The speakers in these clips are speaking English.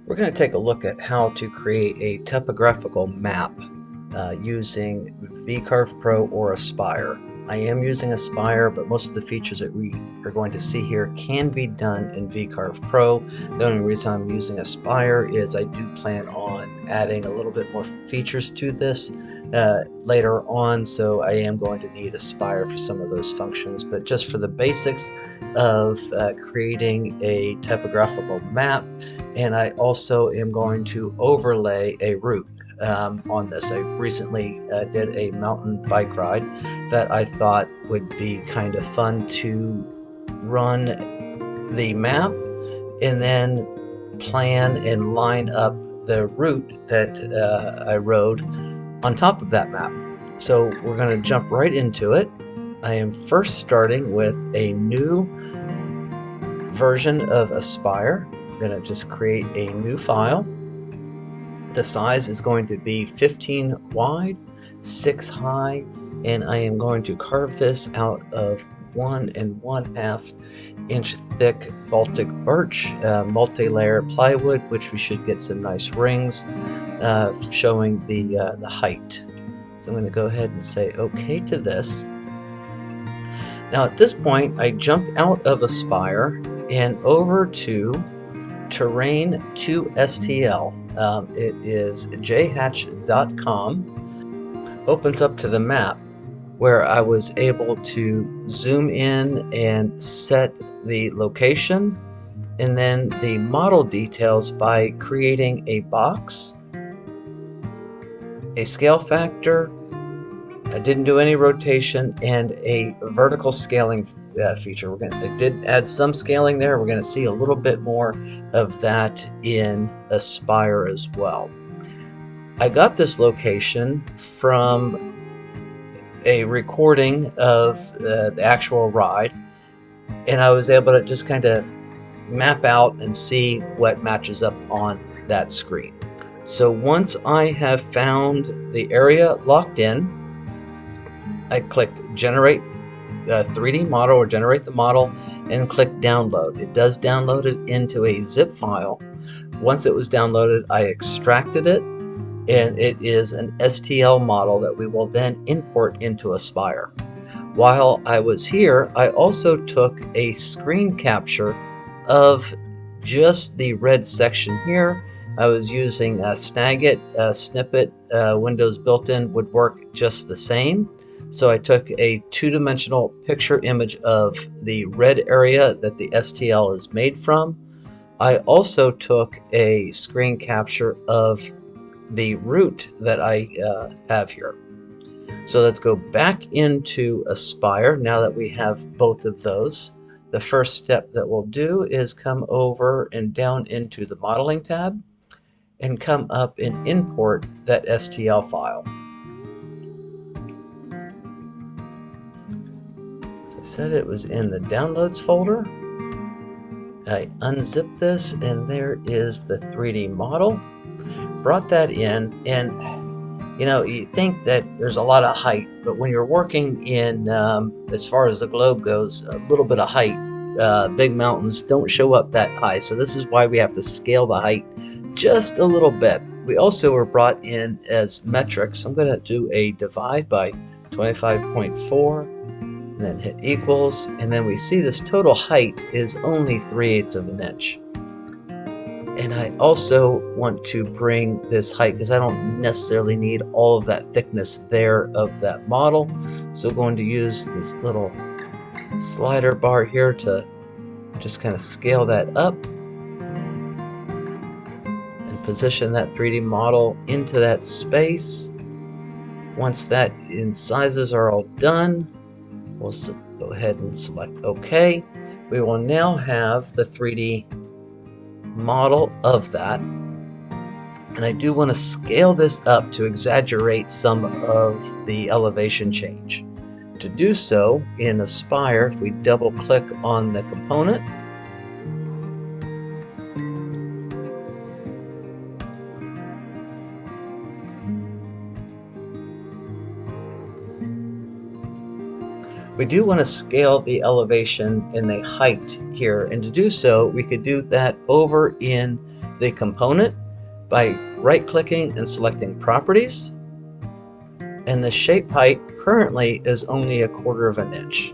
We're going to take a look at how to create a topographical map using Vcarve Pro or Aspire. I am using Aspire, but most of the features that we are going to see here can be done in Vcarve Pro. The only reason I'm using Aspire is I do plan on adding a little bit more features to this later on, so I am going to need Aspire for some of those functions. But just for the basics of creating a topographical map, and I also am going to overlay a route on this. I recently did a mountain bike ride that I thought would be kind of fun to run the map and then plan and line up the route that I rode on top of that map. So we're going to jump right into it. I am first starting with a new version of Aspire. I'm going to just create a new file. The size is going to be 15 wide, 6 high, and I am going to carve this out of 1 1/2 inch thick Baltic birch, multi-layer plywood, which we should get some nice rings showing the height. So I'm going to go ahead and say OK to this. Now at this point, I jump out of Aspire and over to Terrain to STL. It is jhatch.com. Opens up to the map where I was able to zoom in and set the location and then the model details by creating a box, a scale factor. I didn't do any rotation, and a vertical scaling feature. I did add some scaling there. We're going to see a little bit more of that in Aspire as well. I got this location from a recording of the actual ride, and I was able to just kind of map out and see what matches up on that screen. So once I have found the area locked in, I clicked generate 3D model or generate the model and click download. It does download it into a zip file. Once it was downloaded, I extracted it, and it is an STL model that we will then import into Aspire. While I was here, I also took a screen capture of just the red section here. I was using Snagit, Snippet, Windows built-in would work just the same. So I took a two-dimensional picture image of the red area that the STL is made from. I also took a screen capture of the route that I have here. So let's go back into Aspire now that we have both of those. The first step that we'll do is come over and down into the modeling tab and come up and import that STL file. Said it was in the downloads folder. I unzip this, and there is the 3D model. Brought that in, and you think that there's a lot of height, but when you're working in as far as the globe goes, a little bit of height, big mountains don't show up that high, so this is why we have to scale the height just a little bit. We also were brought in as metrics. I'm going to do a divide by 25.4 and then hit equals, and then we see this total height is only 3/8 of an inch. And I also want to bring this height because I don't necessarily need all of that thickness there of that model. So I'm going to use this little slider bar here to just kind of scale that up and position that 3D model into that space. Once that incisors are all done, we'll go ahead and select OK. We will now have the 3D model of that. And I do want to scale this up to exaggerate some of the elevation change. To do so, in Aspire, if we double click on the component, We do want to scale the elevation and the height here, and to do so we could do that over in the component by right-clicking and selecting Properties, and the shape height currently is only 1/4 of an inch.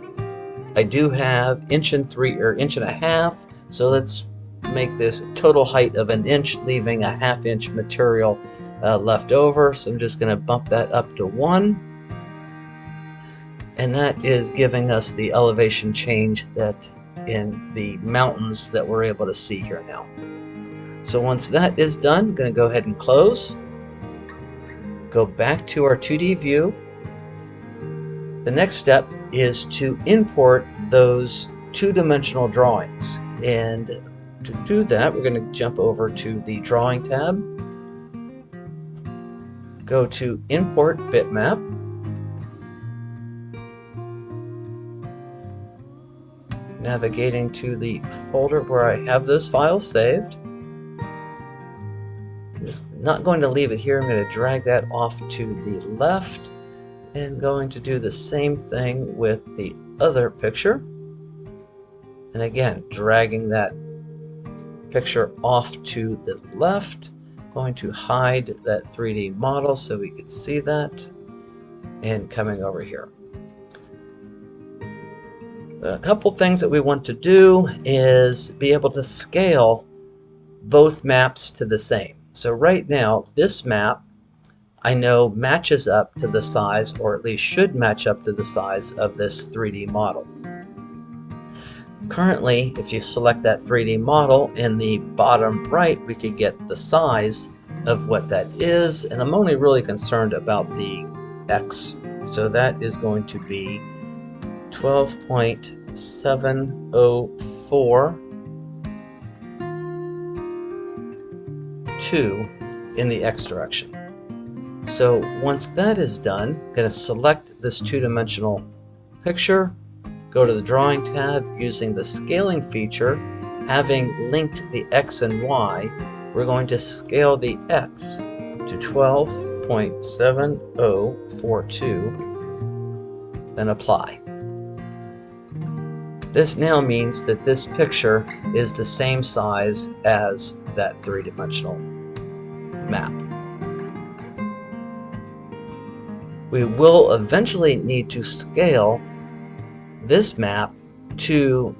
I do have 1.3 or 1.5 inches, so let's make this total height of 1 inch, leaving a 1/2 inch material left over. So I'm just going to bump that up to 1. And that is giving us the elevation change that in the mountains that we're able to see here now. So once that is done, I'm going to go ahead and close. Go back to our 2D view. The next step is to import those two-dimensional drawings. And to do that, we're going to jump over to the Drawing tab. Go to Import Bitmap. Navigating to the folder where I have those files saved. I'm just not going to leave it here. I'm going to drag that off to the left and going to do the same thing with the other picture. And again, dragging that picture off to the left. Going to hide that 3D model so we can see that, and coming over here. A couple things that we want to do is be able to scale both maps to the same. So right now, this map I know matches up to the size, or at least should match up to the size of this 3D model. Currently, if you select that 3D model in the bottom right, we could get the size of what that is, and I'm only really concerned about the X. So that is going to be 12.704.2 in the X direction. So once that is done, I'm going to select this two-dimensional picture, go to the Drawing tab. Using the scaling feature, having linked the X and Y, we're going to scale the X to 12.7042, then apply. This now means that this picture is the same size as that three-dimensional map. We will eventually need to scale this map to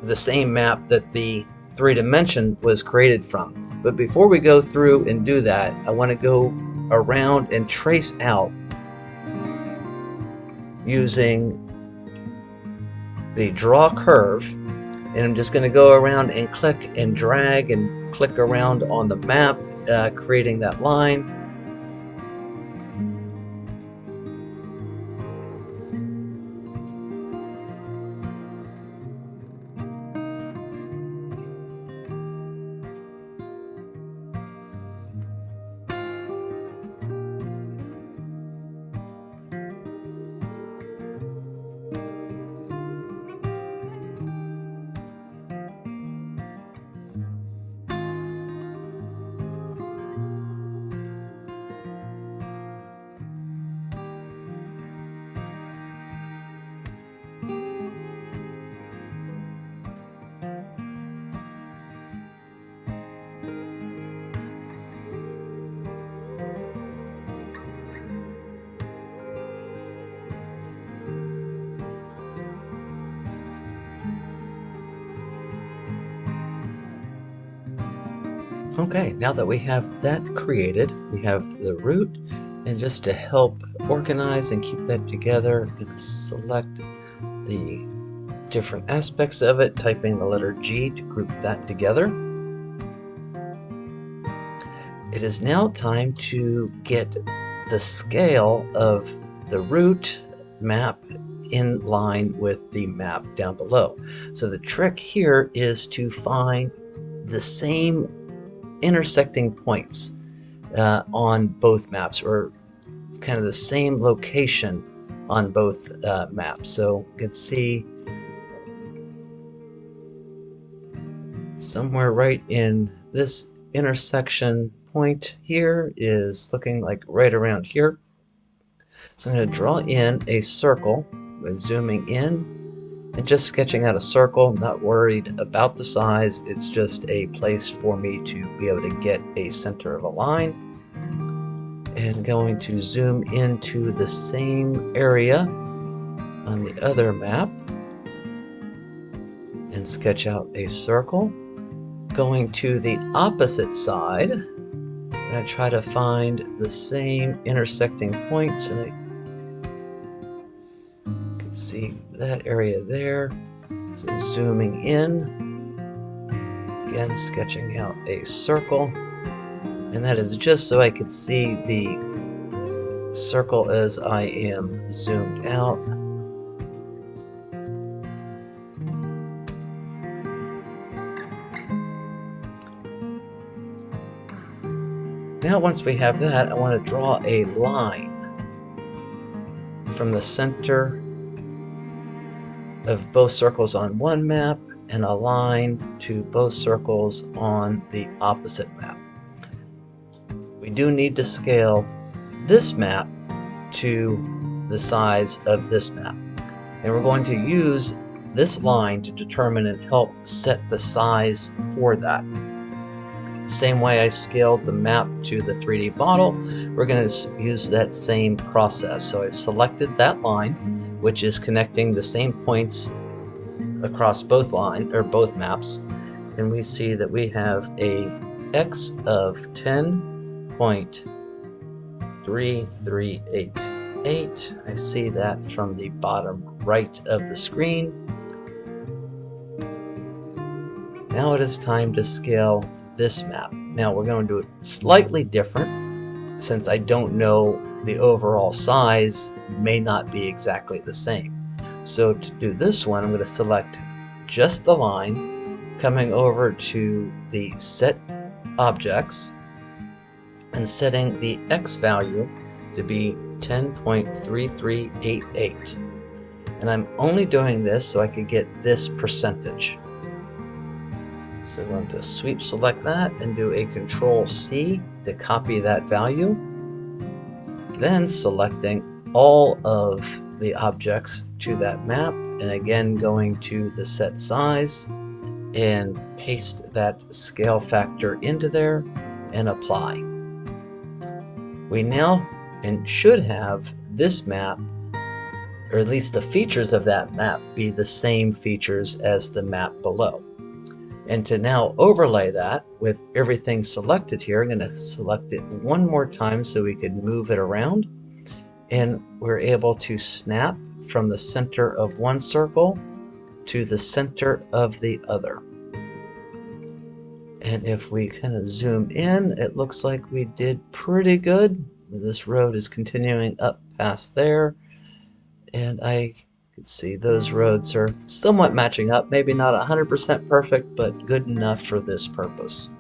the same map that the 3D was created from. But before we go through and do that, I want to go around and trace out using the Draw Curve, and I'm just going to go around and click and drag and click around on the map, creating that line. Okay, now that we have that created, we have the root, and just to help organize and keep that together, I'm going to select the different aspects of it, typing the letter G to group that together. It is now time to get the scale of the root map in line with the map down below. So the trick here is to find the same intersecting points on both maps, or kind of the same location on both maps. So you can see somewhere right in this intersection point here is looking like right around here. So I'm going to draw in a circle by zooming in and just sketching out a circle, not worried about the size. It's just a place for me to be able to get a center of a line. And going to zoom into the same area on the other map and sketch out a circle. Going to the opposite side, and I try to find the same intersecting points, and I can see that area there. So zooming in, again sketching out a circle, and that is just so I could see the circle as I am zoomed out. Now once we have that, I want to draw a line from the center of both circles on one map and a line to both circles on the opposite map. We do need to scale this map to the size of this map, and we're going to use this line to determine and help set the size for that. Same way I scaled the map to the 3D model, we're going to use that same process. So I've selected that line, which is connecting the same points across both maps, and we see that we have a x of 10.3388. I see that from the bottom right of the screen. Now it is time to scale this map. Now we're going to do it slightly different, since I don't know the overall size may not be exactly the same. So to do this one, I'm going to select just the line, coming over to the set objects and setting the x value to be 10.3388. And I'm only doing this so I can get this percentage. So I'm going to sweep select that and do a Control-C to copy that value. Then selecting all of the objects to that map, and again going to the set size and paste that scale factor into there and apply. We now should have this map, or at least the features of that map, be the same features as the map below. And to now overlay that with everything selected here, I'm going to select it one more time so we can move it around. And we're able to snap from the center of one circle to the center of the other. And if we kind of zoom in, it looks like we did pretty good. This road is continuing up past there, and I can see those roads are somewhat matching up, maybe not 100% perfect, but good enough for this purpose.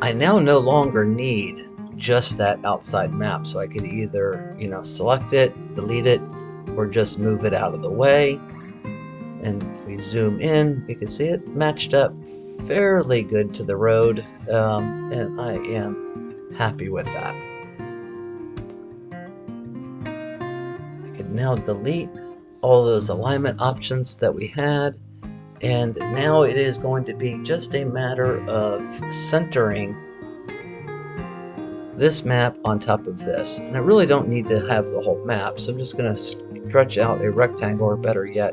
I now no longer need just that outside map, so I could either, select it, delete it, or just move it out of the way. And if we zoom in, you can see it matched up fairly good to the road, and I am happy with that. I can now delete all those alignment options that we had, and now it is going to be just a matter of centering this map on top of this. And I really don't need to have the whole map, so I'm just going to stretch out a rectangle, or better yet,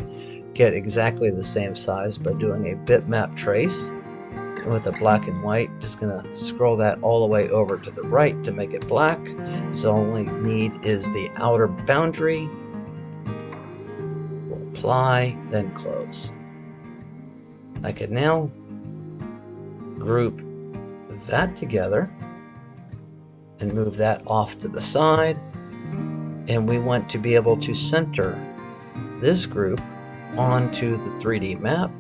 get exactly the same size by doing a bitmap trace. And with a black and white, just going to scroll that all the way over to the right to make it black. So all we need is the outer boundary. We'll apply, then close. I can now group that together and move that off to the side. And we want to be able to center this group onto the 3D map.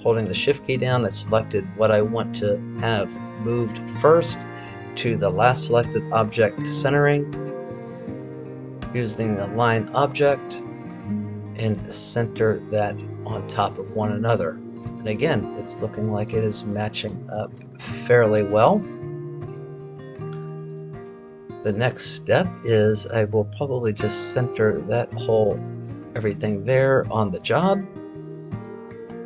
Holding the shift key down, I selected what I want to have moved first to the last selected object centering, using the line object, and center that on top of one another. And again, it's looking like it is matching up fairly well. The next step is I will probably just center that whole everything there on the job.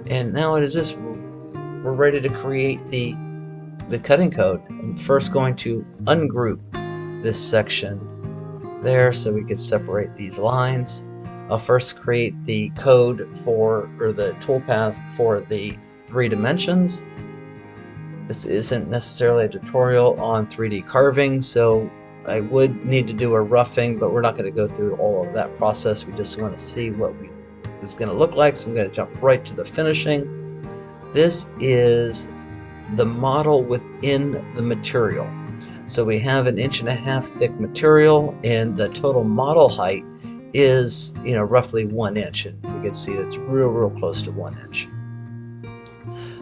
And now it is just we're ready to create the cutting code. I'm first going to ungroup this section there so we can separate these lines. I'll first create the code for, or the toolpath for the 3 dimensions. This isn't necessarily a tutorial on 3D carving, so I would need to do a roughing, but we're not going to go through all of that process. We just want to see what it's going to look like, so I'm going to jump right to the finishing. This is the model within the material. So we have an 1.5 inch thick material, and the total model height is, roughly 1 inch, and you can see it's real close to 1 inch.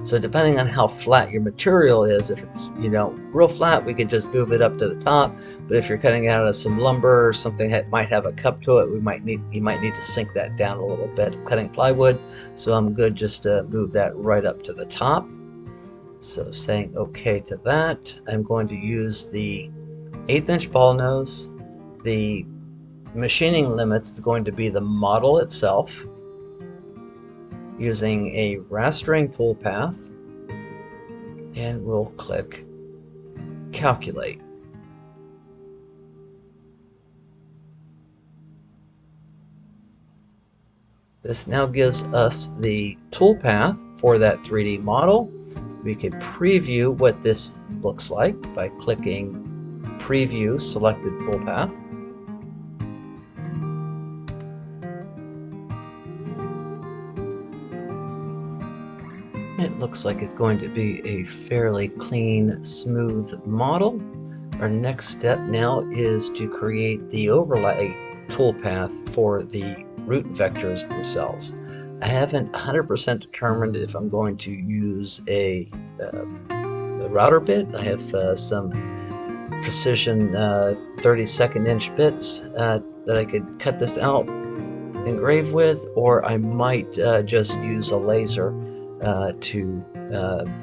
So depending on how flat your material is, if it's real flat, we could just move it up to the top. But if you're cutting out of some lumber or something that might have a cup to it, you might need to sink that down a little bit. I'm cutting plywood, so I'm good just to move that right up to the top. So saying okay to that, I'm going to use the 1/8 inch ball nose. The machining limits is going to be the model itself, using a rastering toolpath, and we'll click calculate. This now gives us the toolpath for that 3D model. We can preview what this looks like by clicking preview selected toolpath. It looks like it's going to be a fairly clean, smooth model. Our next step now is to create the overlay toolpath for the root vectors themselves. I haven't 100% determined if I'm going to use a router bit. I have some precision 32nd inch bits that I could cut this out, engrave with, or I might just use a laser to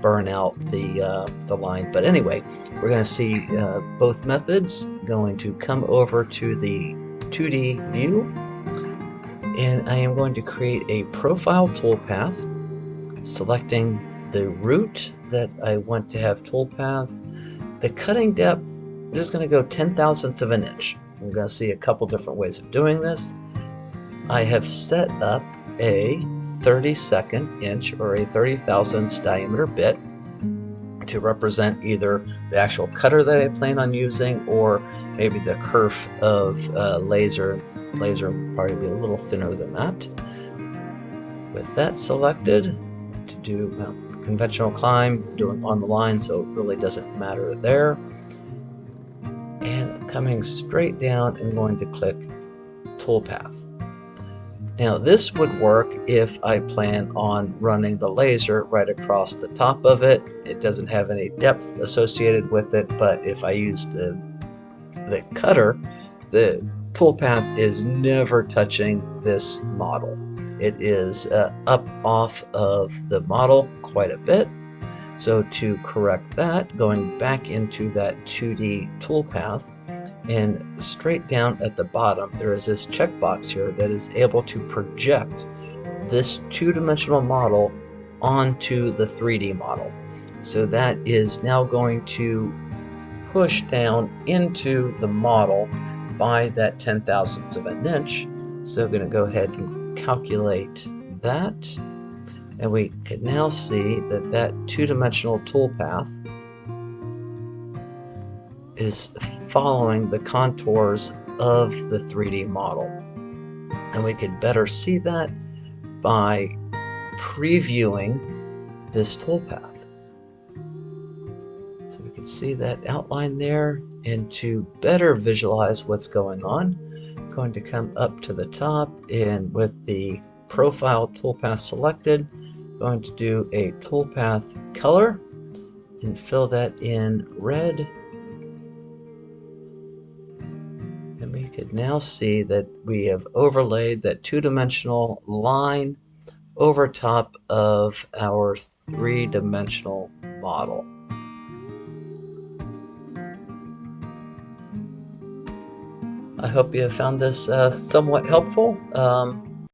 burn out the line. But anyway, we're going to see both methods. Going to come over to the 2D view, and I am going to create a profile toolpath, selecting the root that I want to have toolpath. The cutting depth, I'm just going to go 10/1000ths of an inch. I'm going to see a couple different ways of doing this. I have set up a 32nd inch or a 30,000ths diameter bit to represent either the actual cutter that I plan on using, or maybe the kerf of laser. Laser will probably be a little thinner than that. With that selected, to do conventional climb, doing on the line, so it really doesn't matter there. And coming straight down, I'm going to click toolpath. Now this would work if I plan on running the laser right across the top of it. It doesn't have any depth associated with it, but if I use the cutter, the toolpath is never touching this model. It is up off of the model quite a bit. So to correct that, going back into that 2D toolpath, and straight down at the bottom, there is this checkbox here that is able to project this 2-dimensional model onto the 3D model. So that is now going to push down into the model by that 10/1000ths of an inch. So I'm going to go ahead and calculate that. And we can now see that that 2-dimensional toolpath is following the contours of the 3D model. And we can better see that by previewing this toolpath. So we can see that outline there, and to better visualize what's going on, I'm going to come up to the top, and with the profile toolpath selected, I'm going to do a toolpath color and fill that in red. And we could now see that we have overlaid that 2-dimensional line over top of our 3-dimensional model. I hope you have found this somewhat helpful.